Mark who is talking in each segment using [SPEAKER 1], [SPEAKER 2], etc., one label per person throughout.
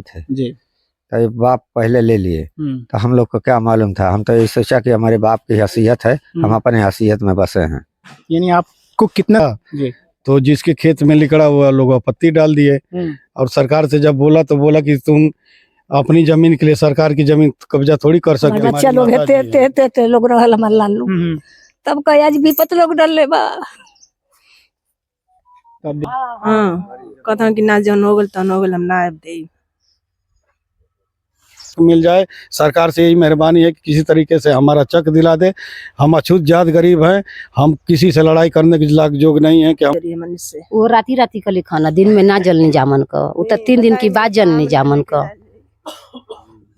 [SPEAKER 1] थे
[SPEAKER 2] जी।
[SPEAKER 1] तो ये बाप पहले ले लिए, तो हम लोग को क्या मालूम था। हम तो ये सोचा कि हमारे बाप की हैसियत है, हम अपने हैसियत में बसे हैं।
[SPEAKER 2] यानी आपको कितना जी
[SPEAKER 3] तो जिसके खेत में लिकड़ा हुआ लोग आपत्ति डाल दिए, और सरकार से जब बोला तो बोला कि तुम अपनी जमीन के लिए सरकार की जमीन कब्जा थोड़ी कर सकते।
[SPEAKER 4] बच्चा लोग हेते लोग रहल हमार लालू, तब कहे आज विपत लोग डल ले बा।
[SPEAKER 5] हाँ कहता कि ना जन हो गल तन हो गल, हम ना आब दे
[SPEAKER 3] मिल जाए। सरकार से यही मेहरबानी है कि किसी तरीके से हमारा चक दिला दे। हम अछूत जात गरीब हैं, हम किसी से लड़ाई करने के लायक जोग नहीं है कि हम
[SPEAKER 6] वो राती राती का खाना दिन में ना जलनी जामन का, वो तो 3 दिन की बाद जलनी जामन का।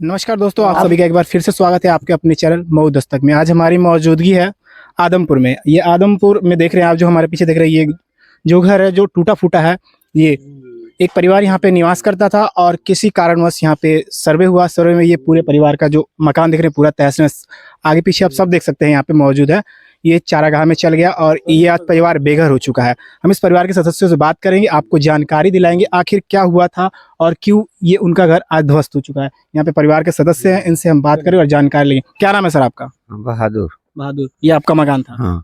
[SPEAKER 2] नमस्कार दोस्तों, आप सभी का एक बार फिर से स्वागत है आपके अपने चैनल मऊ दस्तक में। आज हमारी मौजूदगी है आदमपुर में। ये आदमपुर में देख रहे हैं आप, जो हमारे पीछे देख रहे हैं, ये जो घर है जो टूटा फूटा है, ये एक परिवार यहाँ पे निवास करता था और किसी कारणवश यहाँ पे सर्वे हुआ। सर्वे में ये पूरे परिवार का जो मकान देख रहे हैं पूरा तहस नहस, आगे पीछे आप सब देख सकते हैं यहाँ पे मौजूद है। ये चारागाह में चल गया और ये आज परिवार बेघर हो चुका है। हम इस परिवार के सदस्यों से बात करेंगे, आपको जानकारी दिलाएंगे आखिर क्या हुआ था और क्यों ये उनका घर आज ध्वस्त हो चुका है। यहाँ पे परिवार के सदस्य हैं, इनसे हम बात करें और जानकारी लेंगे। क्या नाम है सर आपका?
[SPEAKER 1] बहादुर।
[SPEAKER 2] बहादुर। ये आपका मकान था?
[SPEAKER 1] हाँ।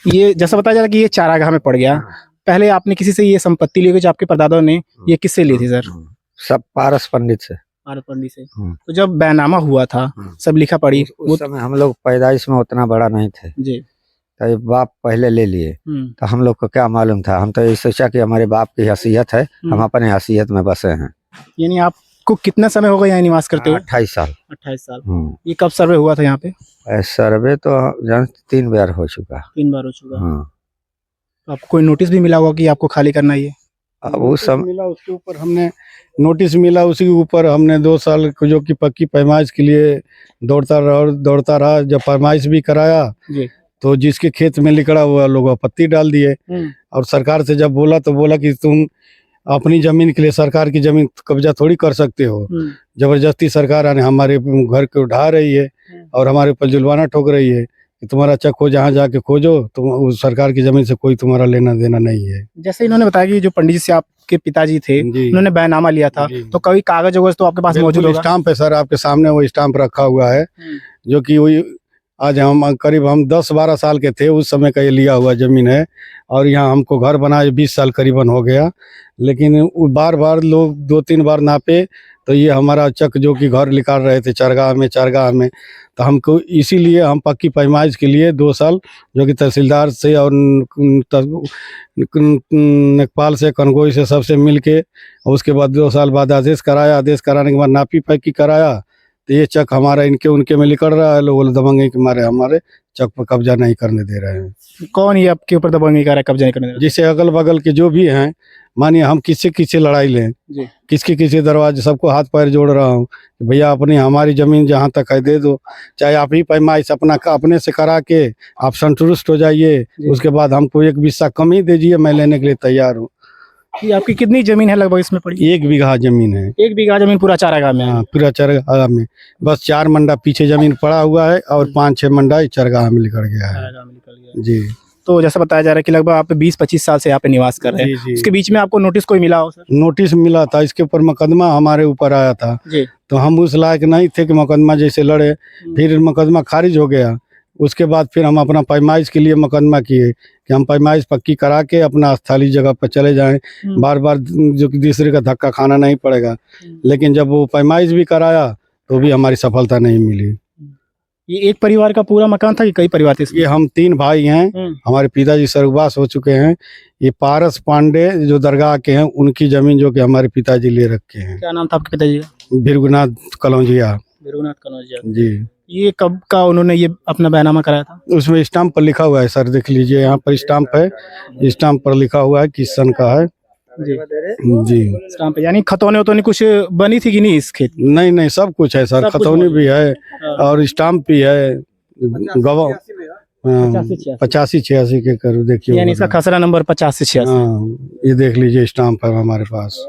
[SPEAKER 2] ये जैसा बताया जा रहा है कि ये चारागाह में पड़ गया। पहले आपने किसी से ये संपत्ति ली, जो आपके परदादा ने, ये किससे ली थी सर?
[SPEAKER 1] सब पारस पंडित से।
[SPEAKER 2] पारस पंडित से। तो जब बैनामा हुआ था, सब लिखा पढ़ी,
[SPEAKER 1] उस समय हम लोग पैदाइश में उतना बड़ा नहीं थे
[SPEAKER 2] जी,
[SPEAKER 1] तो ये बाप पहले ले लिए, तो हम लोग को क्या मालूम था। हम तो ये सोचा कि हमारे बाप की हैसियत है, हम अपने हैसियत में बसे हैं।
[SPEAKER 2] यानी आपको कितना समय हो गया यहाँ निवास करते हुए?
[SPEAKER 1] 28 साल।
[SPEAKER 2] 28 साल। ये कब सर्वे हुआ था यहाँ पे?
[SPEAKER 1] सर्वे तो 3 बार हो चुका।
[SPEAKER 2] 3 बार हो चुका।
[SPEAKER 1] हाँ।
[SPEAKER 2] तो आपको कोई नोटिस भी मिला होगा कि आपको खाली करना है?
[SPEAKER 3] अब वो सब मिला, उसके ऊपर हमने नोटिस मिला, उसी के ऊपर हमने 2 साल जो कि पक्की पैमाइश के लिए दौड़ता रहा। जब पैमाइश भी कराया
[SPEAKER 2] जी,
[SPEAKER 3] तो जिसके खेत में लिकड़ा हुआ लोग आपत्ति डाल दिए, और सरकार से जब बोला तो बोला कि तुम अपनी जमीन के लिए सरकार की जमीन कब्जा थोड़ी कर सकते हो। जबरदस्ती सरकार हमारे घर को उठा रही है और हमारे ऊपर जुर्माना ठोक रही है कि तुम्हारा चक हो, जहाँ जाके खोजो, तुम उस सरकार की जमीन से कोई तुम्हारा लेना देना नहीं है।
[SPEAKER 2] जैसे इन्होंने बताया कि जो पंडित जी से आपके पिताजी थे, उन्होंने बैनामा लिया था, तो कभी कागज वगैरह तो आपके पास मौजूद होगा?
[SPEAKER 3] स्टाम्प है सर, आपके सामने वो स्टाम्प रखा हुआ है, जो कि वही आज हम करीब 10-12 साल के थे उस समय का ये लिया हुआ जमीन है। और यहाँ हमको घर बनाए 20 साल करीबन हो गया, लेकिन बार बार लोग 2-3 बार नापे तो ये हमारा चक जो कि घर निकाल रहे थे चारगाह में, तो हमको इसीलिए हम पक्की पैमाइश के लिए 2 साल जो कि तहसीलदार से और नेकपाल से, कनगोई से, सबसे मिल के, और उसके बाद 2 साल बाद आदेश कराया। आदेश कराने के बाद नापी पक्की कराया, तो ये चक हमारा इनके उनके में लिकड़ रहा है। लोग दबंगे के मारे हमारे चक पर कब्जा नहीं करने दे रहे हैं।
[SPEAKER 2] कौन ये आपके ऊपर दबंगी कर रहा है, कब्जा नहीं करने दे रहा है?
[SPEAKER 3] जिसे अगल बगल के जो भी हैं, मानिए हम किससे लड़ाई लें, किसके दरवाजे, सबको हाथ पैर जोड़ रहा हूँ कि भैया अपनी हमारी जमीन जहाँ तक है दे दो, चाहे आप ही पैमाइश अपने से करा के आप संतुष्ट हो जाइए, उसके बाद हमको 1 बिस्सा कम ही दीजिए, मैं लेने के लिए तैयार हूँ।
[SPEAKER 2] ये आपकी कितनी जमीन है लगभग इसमें पड़ी?
[SPEAKER 3] 1 बीघा जमीन है।
[SPEAKER 2] 1 बीघा जमीन पूरा चारागाह में?
[SPEAKER 3] हाँ, पूरा चारागाह में। बस 4 मंडा पीछे जमीन पड़ा हुआ है और 5-6 मंडा चारागाह में निकल गया है जी।
[SPEAKER 2] तो जैसा बताया जा रहा है कि लगभग आप 20-25 साल से यहाँ पे निवास कर रहे हैं। उसके बीच में आपको नोटिस कोई मिला हो सर?
[SPEAKER 3] नोटिस मिला था, इसके ऊपर मुकदमा हमारे ऊपर आया था
[SPEAKER 2] जी।
[SPEAKER 3] तो हम उस लायक नहीं थे कि मुकदमा जैसे लड़े, फिर मुकदमा खारिज हो गया। उसके बाद फिर हम अपना पैमाइश के लिए मुकदमा किए कि हम पैमाइश पक्की करा के अपना स्थायी जगह पर चले जाएं, बार बार जो कि दूसरे का धक्का खाना नहीं पड़ेगा। लेकिन जब वो पैमाइश भी कराया तो भी हमारी सफलता नहीं मिली।
[SPEAKER 2] ये एक परिवार का पूरा मकान था कि कई परिवार थे?
[SPEAKER 3] ये हम 3 भाई हैं, हमारे पिताजी स्वर्गवास हो चुके हैं। ये पारस पांडे जो दरगाह के हैं, उनकी जमीन जो कि हमारे पिताजी ले रखे हैं।
[SPEAKER 2] क्या नाम था आपके पिताजी का?
[SPEAKER 3] भृगुनाथ कलौजिया जी।
[SPEAKER 2] ये कब का उन्होंने ये अपना बैनामा कराया था?
[SPEAKER 3] उसमें स्टाम्प पर लिखा हुआ है सर, देख लीजिए, यहाँ पर स्टाम्प है, स्टाम्प पर लिखा हुआ है किस सन का है जी।
[SPEAKER 2] स्टाम्प यानी खतौनी वतौनी कुछ बनी थी कि नहीं इस खेत?
[SPEAKER 3] नहीं, सब कुछ है सर, खतौनी भी है और स्टाम्प भी है, गवाह 85-86 के कर देखिए,
[SPEAKER 2] यानी इसका खसरा नंबर 50 से 86।
[SPEAKER 3] हाँ, ये देख लीजिए स्टाम्प है हमारे पास।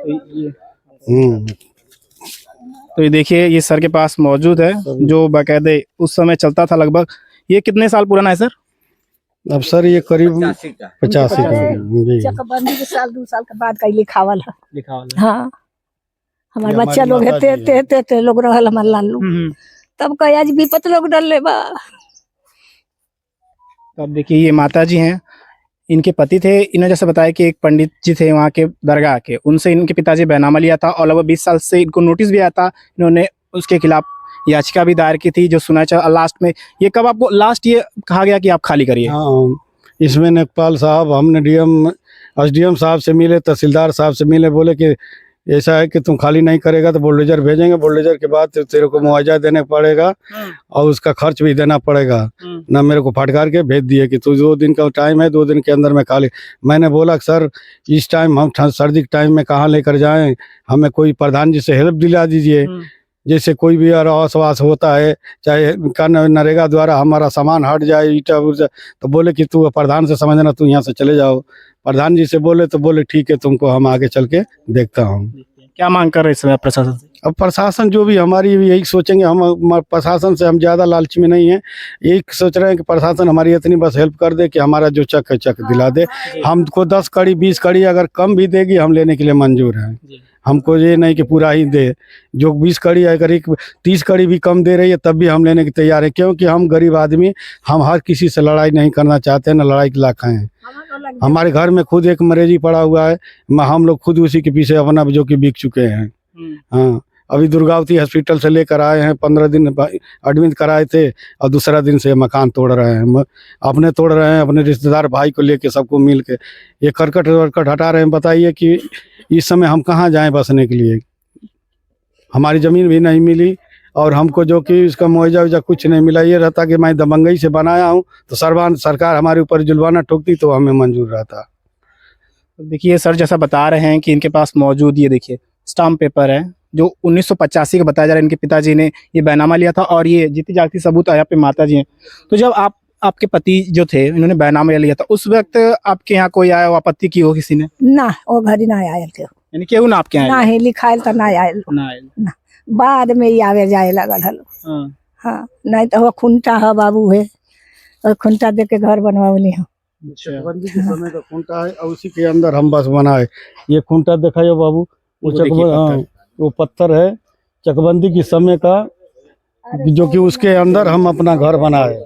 [SPEAKER 2] तो ये देखिए, ये सर के पास मौजूद है जो बाकायदे उस समय चलता था। लगभग ये कितने साल पुराना है सर?
[SPEAKER 3] अब सर ये करीब 85 का जी।
[SPEAKER 4] चकबंदी के साल 2 साल के बाद का लिखावल है।
[SPEAKER 2] लिखा वाला?
[SPEAKER 4] हाँ, हमारे
[SPEAKER 3] ये
[SPEAKER 4] बच्चा
[SPEAKER 3] हमारी
[SPEAKER 4] लोग
[SPEAKER 3] माता जी है।
[SPEAKER 4] हेते लोग रहल हमारे लालू तब कहे आज विपत लोग डर ले बा।
[SPEAKER 2] तो अब देखिए ये माता जी हैं, इनके पति थे, इन्होंने जैसे बताया कि एक पंडित जी थे वहाँ के दरगाह के, उनसे इनके पिताजी बैनामा लिया था और लगभग 20 साल से इनको नोटिस भी आया था। इन्होंने उसके खिलाफ याचिका भी दायर की थी जो सुना चाह लास्ट में ये कब आपको लास्ट ये कहा गया कि आप खाली करिए।
[SPEAKER 3] हाँ, इसमें नेकपाल साहब हमने डीएम एसडीएम साहब से मिले, तहसीलदार साहब से मिले, बोले कि ऐसा है कि तुम खाली नहीं करेगा तो बुलडोजर भेजेंगे, बुलडोजर के बाद तेरे को मुआवजा देने पड़ेगा और उसका खर्च भी देना पड़ेगा। ना मेरे को फटकार के भेज दिए कि तू 2 दिन का टाइम है, 2 दिन के अंदर में खाली। मैंने बोला कि सर इस टाइम हम सर्दी के टाइम में कहाँ लेकर जाएं, हमें कोई प्रधान जी से हेल्प दिला दीजिए। जैसे कोई भी आवास होता है, चाहे नरेगा द्वारा हमारा सामान हट जाए ईटा उटा, तो बोले कि तू प्रधान से समझना, तू यहाँ से चले जाओ। प्रधान जी से बोले तो बोले ठीक है, तुमको हम आगे चल के देखता हूँ।
[SPEAKER 2] क्या मांग कर रहे इस समय प्रशासन से?
[SPEAKER 3] अब प्रशासन जो भी हमारी भी यही सोचेंगे, हम प्रशासन से हम ज़्यादा लालची में नहीं है, यही सोच रहे हैं कि प्रशासन हमारी इतनी बस हेल्प कर दे कि हमारा जो चक है चक दिला दे। हमको 10 कड़ी 20 कड़ी अगर कम भी देगी हम लेने के लिए मंजूर हैं। हमको ये नहीं कि पूरा ही दे, जो 20 कड़ी अगर 30 कड़ी भी कम दे रही है तब भी हम लेने के तैयार है, क्योंकि हम गरीब आदमी, हम हर किसी से लड़ाई नहीं करना चाहते हैं, न लड़ाई के लायक हैं। हमारे घर में खुद एक मरीजी पड़ा हुआ है, हम लोग खुद उसी के पीछे अपना जो कि बिक चुके हैं। हाँ, अभी दुर्गावती हॉस्पिटल से लेकर आए हैं, 15 दिन एडमिट कराए थे और दूसरा दिन से मकान तोड़ रहे हैं, अपने तोड़ रहे हैं, अपने रिश्तेदार भाई को लेके सबको मिल के ये करकट वर्कट हटा रहे हैं। बताइए कि इस समय हम कहाँ जाएं बसने के लिए? हमारी ज़मीन भी नहीं मिली और हमको जो कि इसका मुआवजा वुआवजा कुछ नहीं मिला। ये रहता कि मैं दबंगई से बनाया हूँ तो सरकार हमारे ऊपर जुर्माना ठोकती तो हमें मंजूर रहता।
[SPEAKER 2] देखिए सर जैसा बता रहे हैं कि इनके पास मौजूद ये देखिए स्टाम्प पेपर है जो 1985 का बताया जा रहा है, इनके पिताजी ने ये बैनामा लिया था और ये जीती जागती सबूत यहाँ पे माता जी हैं। तो जब आपके पति जो थे इन्होंने बैनामा लिया था उस वक्त आपके यहाँ कोई आया आपत्ति की हो किसी ने?
[SPEAKER 4] ना वो घड़ी ना आयल थे,
[SPEAKER 2] यानी केहू ना आपके यहाँ
[SPEAKER 4] ना ही लिखायल तो ना आयल,
[SPEAKER 2] ना आयल।
[SPEAKER 4] बाद में ही आवे जाए लगल हलो।
[SPEAKER 2] हाँ।
[SPEAKER 4] हाँ, नहीं तो वो खुंटा है बाबू है, और खुंटा दे के घर बनवावली है।
[SPEAKER 3] चकबंदी के समय का खूंटा है और उसी के अंदर हम बस बनाए। ये खूंटा दिखाइए बाबू, वो पत्थर है चकबंदी के समय का, जो कि उसके अंदर हम अपना घर बनाए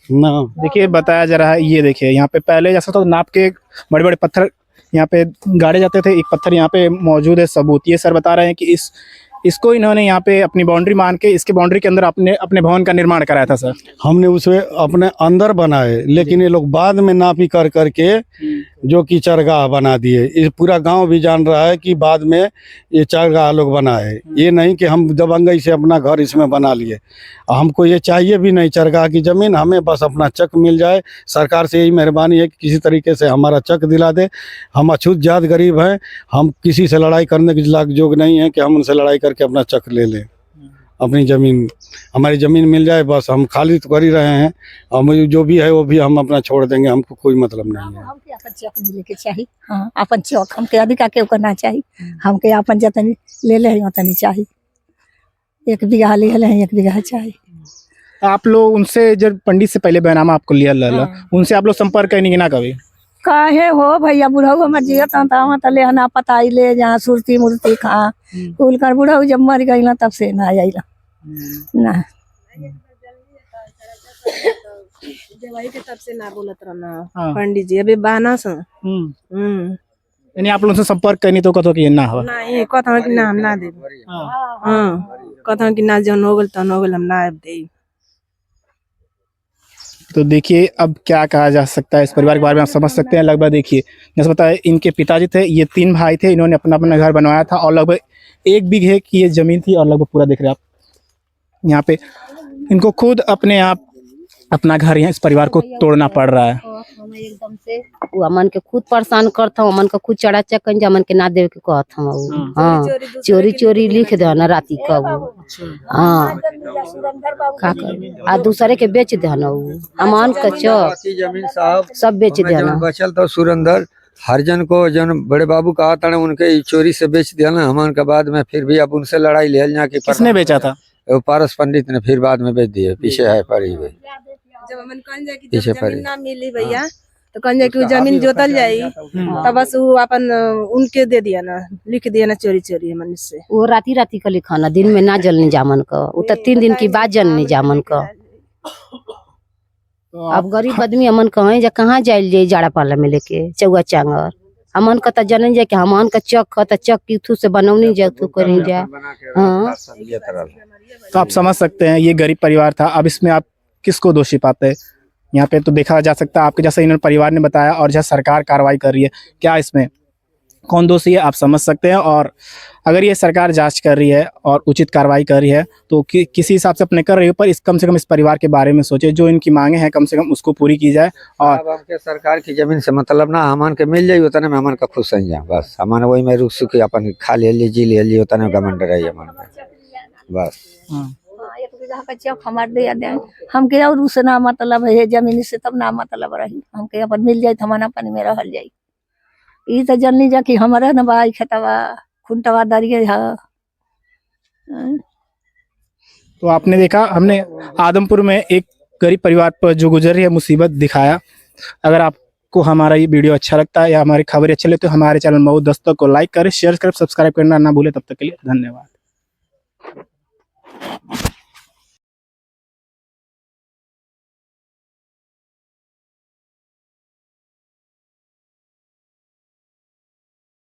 [SPEAKER 3] ना।
[SPEAKER 2] देखिए बताया जा रहा है, ये देखिए यहाँ पे पहले जैसा तो नाप के बड़े बड़े पत्थर यहाँ पे गाड़े जाते थे, एक पत्थर यहाँ पे मौजूद है सबूत। ये सर बता रहे हैं कि इसको इन्होंने यहाँ पे अपनी बाउंड्री मान के इसके बाउंड्री के अंदर अपने भवन का निर्माण कराया था सर।
[SPEAKER 3] हमने उसे अपने अंदर बनाए, लेकिन ये लोग बाद में नापी कर करके जो कि चरगाह बना दिए। ये पूरा गांव भी जान रहा है कि बाद में ये चरगाह लोग बनाए, ये नहीं कि हम दबंगई से अपना घर इसमें बना लिए। हमको ये चाहिए भी नहीं चरगाह की ज़मीन, हमें बस अपना चक मिल जाए। सरकार से यही मेहरबानी है कि किसी तरीके से हमारा चक दिला दे। हम अछूत जात गरीब हैं, हम किसी से लड़ाई करने के लायक जोग नहीं है कि हम उनसे लड़ाई करके अपना चक ले लें। अपनी ज़मीन, हमारी ज़मीन मिल जाए बस, हम खाली तो कर ही रहे हैं और मुझे जो भी है वो भी हम अपना छोड़ देंगे, हमको कोई मतलब नहीं है।
[SPEAKER 4] हमके अपन चक मिले के चाहिए। हाँ, अपन चक हमके अधिका केहू करना चाहिए, हमके अपन जतनी ले ले उतनी चाहिए। 1 बीघा ले ले 1 बीघा चाहिए।
[SPEAKER 2] आप लोग उनसे जब पंडित से पहले बैनामा आपको लिया ला उनसे आप लोग संपर्क करेंगे ना कभी?
[SPEAKER 4] काहे हो भैया, बुढ़ऊ हमर जियत वहाँ तले हना पताई ले जहाँ सुरती मूर्ति खा कुल कर बुढ़ऊ जब मर गई तब से ना आइला ना।
[SPEAKER 5] जवाई के तब से ना बोलत रहना पंडित जी, अभी बहाना से
[SPEAKER 2] यानी आप लोगों से संपर्क करनी तो कतो कि ना हो
[SPEAKER 5] नहीं कहता कि ना हम ना दे। हाँ, कहता कि ना जौन हो गल तौन हो गल, हम ना दे।
[SPEAKER 2] तो देखिए अब क्या कहा जा सकता है इस परिवार के बारे में, आप समझ सकते हैं। लगभग देखिए जैसे बताया इनके पिताजी थे, ये 3 भाई थे, इन्होंने अपना अपना घर बनवाया था और लगभग 1 बीघे की ये जमीन थी और लगभग पूरा देख रहे हैं आप यहाँ पे इनको खुद अपने आप अपना घर यहाँ इस परिवार को तोड़ना पड़ रहा है।
[SPEAKER 6] एकदम से वो अमन के खुद परेशान करता हूँ, अमन के खुद चढ़ा चकन जे अमन के ना देवे के कहता हूँ। हाँ, चोरी चोरी लिख दे ना राती का वो। हाँ, का कर आ दूसरे के बेच दे ना वो अमन के
[SPEAKER 1] जमीन साहब
[SPEAKER 6] सब बेच दे ना।
[SPEAKER 1] बचल तो सुरेंद्र हरिजन को जन बड़े बाबू कहा था उनके चोरी से बेच दिया ना हमान के बाद में, फिर भी अब उनसे लड़ाई ले जाके
[SPEAKER 2] किसने बेचा था?
[SPEAKER 1] वो पारस पंडित ने फिर बाद में बेच दिए, पीछे है पड़ी हुई
[SPEAKER 5] जब हमन कौन जाए कि जब जमीन ना मिली भैया तो कहन कि उ जमीन जोतल जाई तब बस उ अपन उनके दे दिया ना, लिख दिया ना चोरी चोरी हमन से।
[SPEAKER 6] वो राती राती का लिखाना, दिन में ना जलनी जामन का, वो तो 3 दिन की बाद जलनी जामन का।
[SPEAKER 2] तो
[SPEAKER 6] अब गरीब आदमी हमन कहें जा कहाँ जाइल जाई जाड़ा पाला में लेके चौआ चांगर। हमन का तो जनन जाए कि हमन का चक ह, तो चक की थू से बनौनी जाए थू करी जाए। हाँ
[SPEAKER 2] तो आप समझ सकते हैं ये गरीब परिवार था। अब इसमें आप किसको दोषी पाते हैं? यहाँ पे तो देखा जा सकता है आपके जैसा इन्होंने परिवार ने बताया, और जैसा सरकार कार्रवाई कर रही है, क्या इसमें कौन दोषी है आप समझ सकते हैं। और अगर ये सरकार जांच कर रही है और उचित कार्रवाई कर रही है तो किसी हिसाब से अपने कर रही है, पर कम से कम इस परिवार के बारे में सोचे, जो इनकी मांगे हैं कम से कम उसको पूरी की जाए। और
[SPEAKER 1] अब हमके सरकार की जमीन से मतलब ना, हमन के मिल जाई उतने में हमन का खुश हो जाए बस। हमन वही में रुक सुख अपन खा ले जी ले उतने घमंड रही हमन बस।
[SPEAKER 4] एक बीघा का चक हमार दे दे, हमके और उससे ना मतलब है जमीन से, तब ना मतलब रही हमके अपन मिल जाए, हम अपन में रहल जाई। ई तो जननी जा कि हमारा न बाई खेतवा खुंटवा दरिए है।
[SPEAKER 2] तो आपने देखा, हमने आदमपुर में एक गरीब परिवार पर जो गुजर रही है मुसीबत दिखाया। अगर आपको हमारा ये वीडियो अच्छा लगता है या हमारी खबरें अच्छी लगती है तो हमारे चैनल मऊ दस्तक को लाइक करें, शेयर करें, सब्सक्राइब करना ना भूलें। तब तक के लिए धन्यवाद।